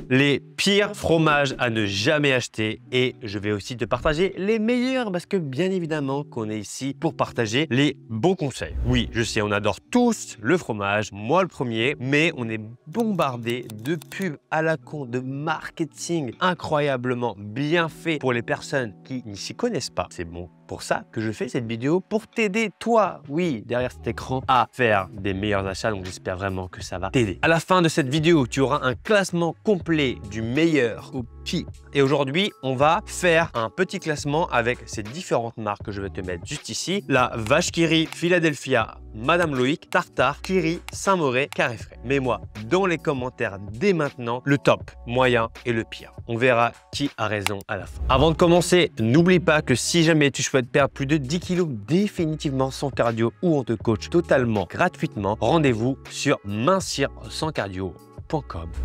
les pires fromages à ne jamais acheter et je vais aussi te partager les meilleurs parce que bien évidemment qu'on est ici pour partager les bons conseils. Oui, je sais, on adore tous le fromage, moi le premier, mais on est bombardé de pubs à la con, de marketing incroyablement bien fait pour les personnes qui n'y s'y connaissent pas. C'est bon pour ça que je fais cette vidéo pour t'aider, toi, oui, derrière cet écran, à faire des meilleurs achats. Donc, j'espère vraiment que ça va t'aider. À la fin de cette vidéo, tu auras un classement complet du meilleur au pire. Et aujourd'hui, on va faire un petit classement avec ces différentes marques que je vais te mettre juste ici. La Vache qui rit, Philadelphia, Madame Loïc, Tartare, qui rit, Saint-Moré, Carré Frais. Mets-moi dans les commentaires dès maintenant le top, moyen et le pire. On verra qui a raison à la fin. Avant de commencer, n'oublie pas que si jamais tu souhaites perdre plus de 10 kilos définitivement sans cardio ou on te coach totalement gratuitement, rendez-vous sur mincir-sans-cardio.com.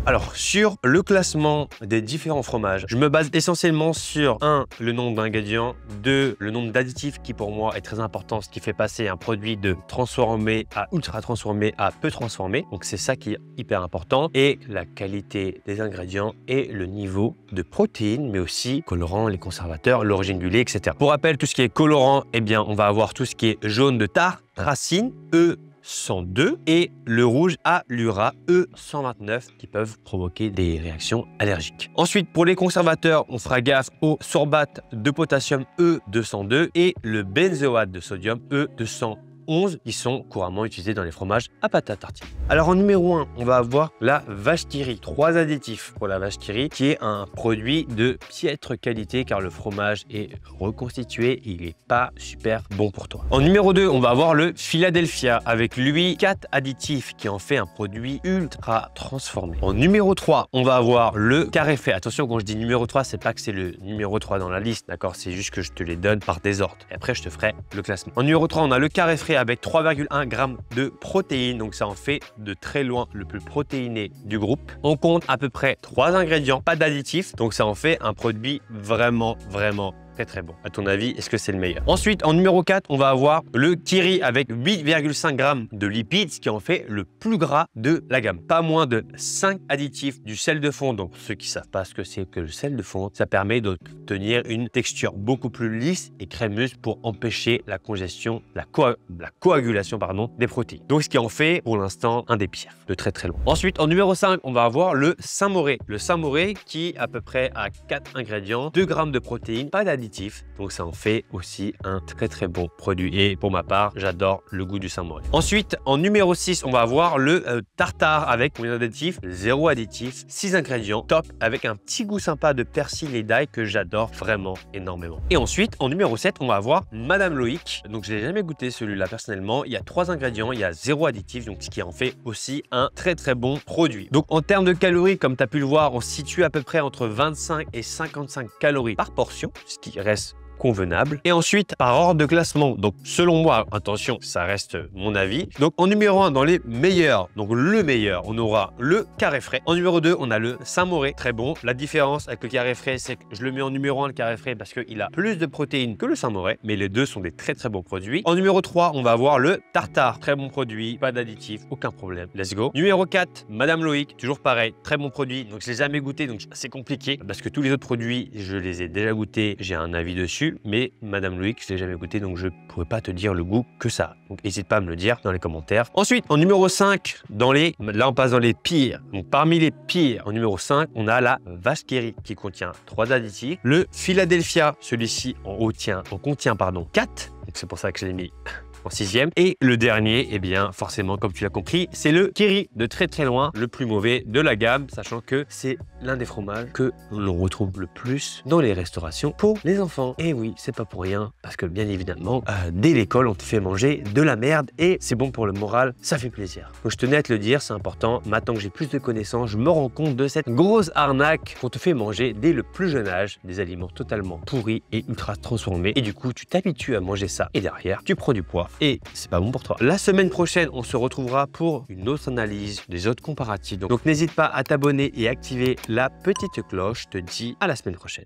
Alors, sur le classement des différents fromages, je me base essentiellement sur 1. Le nombre d'ingrédients, 2. Le nombre d'additifs qui pour moi est très important, ce qui fait passer un produit de transformé à ultra transformé à peu transformé. Donc, c'est ça qui est hyper important. Et la qualité des ingrédients et le niveau de protéines, mais aussi colorants, les conservateurs, l'origine du lait, etc. Pour rappel, tout ce qui est colorant, eh bien, on va avoir tout ce qui est jaune de tarte, racine, E102 et le rouge Allura E129 qui peuvent provoquer des réactions allergiques. Ensuite, pour les conservateurs, on fera gaffe au sorbate de potassium E202 et le benzoate de sodium E211 qui sont couramment utilisés dans les fromages à pâte à tartiner. Alors en numéro 1, on va avoir la vache qui rit. 3 additifs pour la vache qui rit, qui est un produit de piètre qualité car le fromage est reconstitué, il n'est pas super bon pour toi. En numéro 2, on va avoir le Philadelphia avec lui 4 additifs qui en fait un produit ultra transformé. En numéro 3, on va avoir le Carré Frais. Attention, quand je dis numéro 3, c'est pas que c'est le numéro 3 dans la liste, d'accord? C'est juste que je te les donne par désordre. Et après, je te ferai le classement. En numéro 3, on a le Carré Frais avec 3,1 g de protéines, donc ça en fait de très loin le plus protéiné du groupe. On compte à peu près 3 ingrédients, pas d'additifs, donc ça en fait un produit vraiment très bon. À ton avis, est-ce que c'est le meilleur? Ensuite, en numéro 4, on va avoir le Kiri avec 8,5 g de lipides, ce qui en fait le plus gras de la gamme. Pas moins de 5 additifs, du sel de fond. Donc, ceux qui ne savent pas ce que c'est que le sel de fond, ça permet d'obtenir une texture beaucoup plus lisse et crémeuse pour empêcher la congestion, la coagulation des protéines. Donc, ce qui en fait pour l'instant un des pires, de très loin. Ensuite, en numéro 5, on va avoir le Saint-Moré. Le Saint-Moré qui à peu près a 4 ingrédients, 2 g de protéines, pas d'additifs. Donc ça en fait aussi un très bon produit et pour ma part j'adore le goût du Saint-Moré. Ensuite en numéro 6 on va avoir le Tartare avec combien d'additifs? 0 additifs, 6 ingrédients, top avec un petit goût sympa de persil et d'ail que j'adore vraiment énormément. Et ensuite en numéro 7 on va avoir Madame Loïc. Donc je l'ai jamais goûté celui-là personnellement, il y a 3 ingrédients, il y a 0 additifs, donc ce qui en fait aussi un très bon produit. Donc en termes de calories, comme tu as pu le voir, on se situe à peu près entre 25 et 55 calories par portion, ce qui reste convenable. Et ensuite, par ordre de classement, donc selon moi, attention, ça reste mon avis. Donc en numéro 1, dans les meilleurs, donc le meilleur, on aura le Carré Frais. En numéro 2, on a le Saint-Moré, très bon. La différence avec le Carré Frais, c'est que je le mets en numéro 1, le Carré Frais, parce qu'il a plus de protéines que le Saint-Moré, mais les deux sont des très bons produits. En numéro 3, on va avoir le Tartare, très bon produit, pas d'additifs, aucun problème, let's go. Numéro 4, Madame Loïc, toujours pareil, très bon produit, donc je l'ai jamais goûté, donc c'est compliqué, parce que tous les autres produits, je les ai déjà goûtés, j'ai un avis dessus. Mais Madame Loïc, je ne l'ai jamais goûté, donc je ne pourrais pas te dire le goût que ça a. Donc n'hésite pas à me le dire dans les commentaires. Ensuite, en numéro 5, là on passe dans les pires. Donc parmi les pires, en numéro 5, on a la Vache qui rit qui contient 3 additifs. Le Philadelphia, celui-ci en contient 4. Donc c'est pour ça que je l'ai mis en 6e. Et le dernier, eh bien, forcément, comme tu l'as compris, c'est le Kiri, de très loin, le plus mauvais de la gamme, sachant que c'est l'un des fromages que l'on retrouve le plus dans les restaurations pour les enfants. Et oui, c'est pas pour rien, parce que bien évidemment, dès l'école, on te fait manger de la merde et c'est bon pour le moral, ça fait plaisir. Donc je tenais à te le dire, c'est important. Maintenant que j'ai plus de connaissances, je me rends compte de cette grosse arnaque qu'on te fait manger dès le plus jeune âge, des aliments totalement pourris et ultra transformés. Et du coup, tu t'habitues à manger ça et derrière, tu prends du poids. Et c'est pas bon pour toi. La semaine prochaine, on se retrouvera pour une autre analyse, des autres comparatifs. Donc n'hésite pas à t'abonner et activer la petite cloche. Je te dis à la semaine prochaine.